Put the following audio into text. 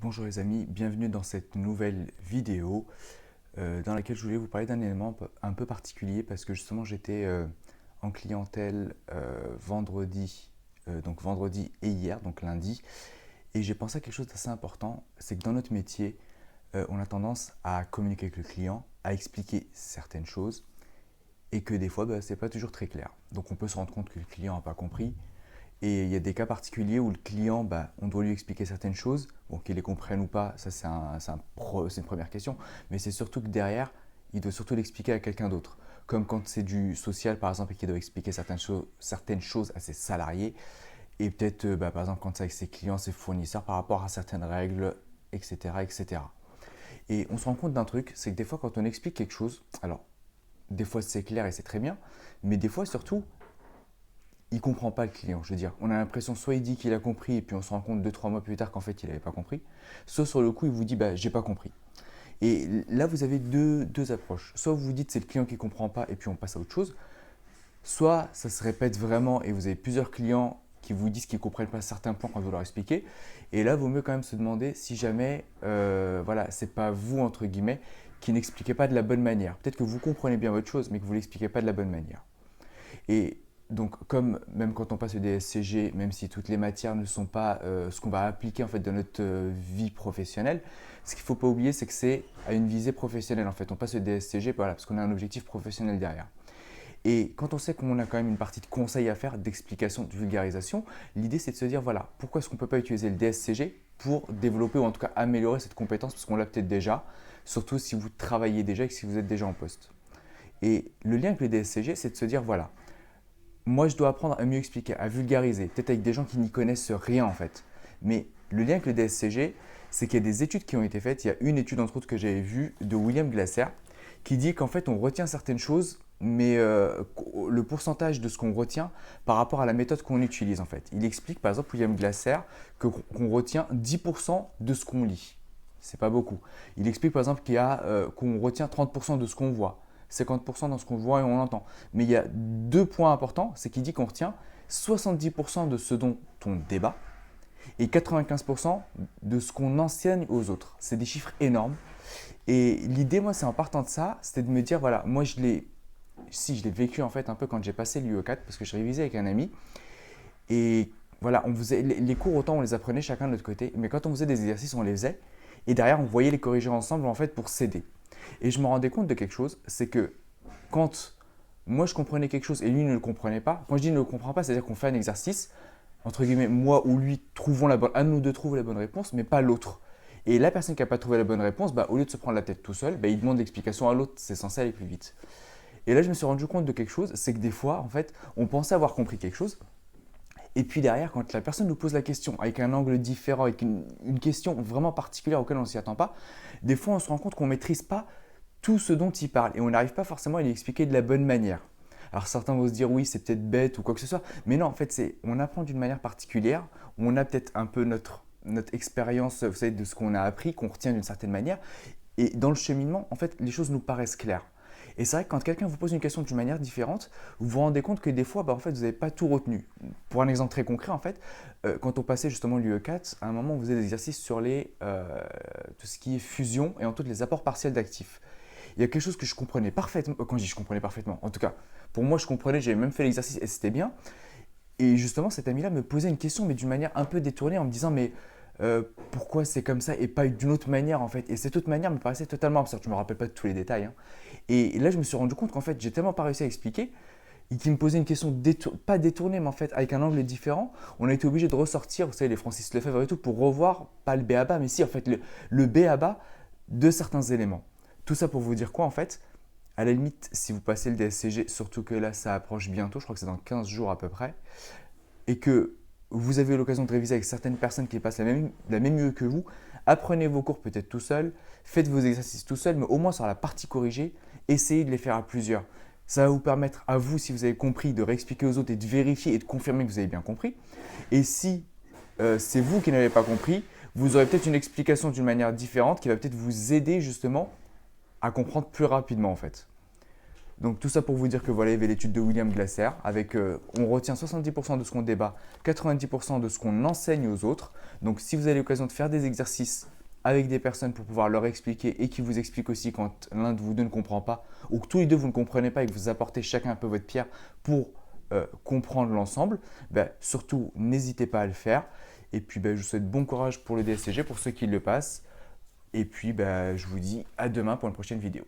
Bonjour les amis, bienvenue dans cette nouvelle vidéo dans laquelle je voulais vous parler d'un élément un peu particulier parce que justement j'étais en clientèle vendredi et hier, donc lundi, et j'ai pensé à quelque chose d'assez important, c'est que dans notre métier, on a tendance à communiquer avec le client, à expliquer certaines choses et que des fois c'est pas toujours très clair. Donc on peut se rendre compte que le client n'a pas compris. Et il y a des cas particuliers où le client, on doit lui expliquer certaines choses. Bon, qu'il les comprenne ou pas, ça c'est une première question. Mais c'est surtout que derrière, il doit surtout l'expliquer à quelqu'un d'autre. Comme quand c'est du social, par exemple, et qu'il doit expliquer certaines choses à ses salariés. Et peut-être, par exemple, quand c'est avec ses clients, ses fournisseurs, par rapport à certaines règles, etc., etc. Et on se rend compte d'un truc, c'est que des fois, quand on explique quelque chose, alors, des fois c'est clair et c'est très bien, mais des fois surtout, il comprend pas le client. Je veux dire, on a l'impression soit il dit qu'il a compris et puis on se rend compte 2-3 mois plus tard qu'en fait il n'avait pas compris, soit sur le coup il vous dit j'ai pas compris. Et là vous avez deux approches. Soit vous vous dites c'est le client qui comprend pas et puis on passe à autre chose, soit ça se répète vraiment et vous avez plusieurs clients qui vous disent qu'ils ne comprennent pas certains points quand vous leur expliquez. Et là, il vaut mieux quand même se demander si jamais, voilà, c'est pas vous, entre guillemets, qui n'expliquez pas de la bonne manière. Peut-être que vous comprenez bien votre chose, mais que vous ne l'expliquez pas de la bonne manière. Et donc, comme même quand on passe le DSCG, même si toutes les matières ne sont pas ce qu'on va appliquer en fait dans notre vie professionnelle, ce qu'il ne faut pas oublier, c'est que c'est à une visée professionnelle en fait. On passe le DSCG voilà, parce qu'on a un objectif professionnel derrière. Et quand on sait qu'on a quand même une partie de conseil à faire, d'explication, de vulgarisation, l'idée c'est de se dire voilà, pourquoi est-ce qu'on ne peut pas utiliser le DSCG pour développer ou en tout cas améliorer cette compétence parce qu'on l'a peut-être déjà, surtout si vous travaillez déjà et si vous êtes déjà en poste. Et le lien avec le DSCG, c'est de se dire voilà, moi, je dois apprendre à mieux expliquer, à vulgariser, peut-être avec des gens qui n'y connaissent rien en fait. Mais le lien avec le DSCG, c'est qu'il y a des études qui ont été faites. Il y a une étude entre autres que j'avais vue de William Glasser qui dit qu'en fait on retient certaines choses, mais le pourcentage de ce qu'on retient par rapport à la méthode qu'on utilise en fait. Il explique par exemple William Glasser qu'on retient 10% de ce qu'on lit. C'est pas beaucoup. Il explique par exemple qu'on retient 30% de ce qu'on voit. 50% dans ce qu'on voit et on entend. Mais il y a deux points importants, c'est qu'il dit qu'on retient 70% de ce dont on débat et 95% de ce qu'on enseigne aux autres. C'est des chiffres énormes. Et l'idée, moi, c'est en partant de ça, c'était de me dire, voilà, moi, je l'ai vécu en fait un peu quand j'ai passé l'UE4 parce que je révisais avec un ami. Et voilà, on faisait les cours, autant on les apprenait chacun de notre côté, mais quand on faisait des exercices, on les faisait. Et derrière, on voyait les corriger ensemble en fait pour s'aider. Et je me rendais compte de quelque chose, c'est que quand moi je comprenais quelque chose et lui ne le comprenait pas, quand je dis ne le comprend pas, c'est-à-dire qu'on fait un exercice, entre guillemets, moi ou lui trouvons un de nous deux trouve la bonne réponse, mais pas l'autre. Et la personne qui n'a pas trouvé la bonne réponse, au lieu de se prendre la tête tout seul, il demande l'explication à l'autre, c'est censé aller plus vite. Et là, je me suis rendu compte de quelque chose, c'est que des fois, en fait, on pensait avoir compris quelque chose, et puis derrière, quand la personne nous pose la question avec un angle différent, avec une question vraiment particulière auquel on ne s'y attend pas, des fois on se rend compte qu'on ne maîtrise pas tout ce dont il parle et on n'arrive pas forcément à lui expliquer de la bonne manière. Alors certains vont se dire oui, c'est peut-être bête ou quoi que ce soit, mais non, en fait, on apprend d'une manière particulière, on a peut-être un peu notre expérience, vous savez, de ce qu'on a appris, qu'on retient d'une certaine manière, et dans le cheminement, en fait, les choses nous paraissent claires. Et c'est vrai que quand quelqu'un vous pose une question d'une manière différente, vous vous rendez compte que des fois, en fait, vous n'avez pas tout retenu. Pour un exemple très concret, en fait, quand on passait justement l'UE4, à un moment, on faisait des exercices sur tout ce qui est fusion et en tout les apports partiels d'actifs. Il y a quelque chose que je comprenais parfaitement, quand je dis je comprenais parfaitement, en tout cas, pour moi, je comprenais, j'avais même fait l'exercice et c'était bien. Et justement, cet ami-là me posait une question, mais d'une manière un peu détournée, en me disant, mais pourquoi c'est comme ça et pas d'une autre manière en fait. Et cette autre manière me paraissait totalement absurde. Je ne me rappelle pas de tous les détails, hein. Et là, je me suis rendu compte qu'en fait, j'ai tellement pas réussi à expliquer et qu'il me posait une question pas détournée, mais en fait avec un angle différent. On a été obligé de ressortir, vous savez, les Francis Lefebvre et tout, pour revoir, pas le B à bas, mais si en fait le B à bas de certains éléments. Tout ça pour vous dire quoi en fait. À la limite, si vous passez le DSCG, surtout que là, ça approche bientôt, je crois que c'est dans 15 jours à peu près, et que vous avez l'occasion de réviser avec certaines personnes qui passent la même UE que vous, apprenez vos cours peut-être tout seul, faites vos exercices tout seul, mais au moins sur la partie corrigée, essayez de les faire à plusieurs. Ça va vous permettre à vous, si vous avez compris, de réexpliquer aux autres et de vérifier et de confirmer que vous avez bien compris. Et si c'est vous qui n'avez pas compris, vous aurez peut-être une explication d'une manière différente qui va peut-être vous aider justement à comprendre plus rapidement en fait. Donc tout ça pour vous dire que voilà, il y avait l'étude de William Glasser avec on retient 70% de ce qu'on débat, 90% de ce qu'on enseigne aux autres. Donc si vous avez l'occasion de faire des exercices avec des personnes pour pouvoir leur expliquer et qui vous expliquent aussi quand l'un de vous deux ne comprend pas ou que tous les deux vous ne comprenez pas et que vous apportez chacun un peu votre pierre pour comprendre l'ensemble, surtout n'hésitez pas à le faire. Et puis je vous souhaite bon courage pour le DSCG pour ceux qui le passent. Et puis je vous dis à demain pour une prochaine vidéo.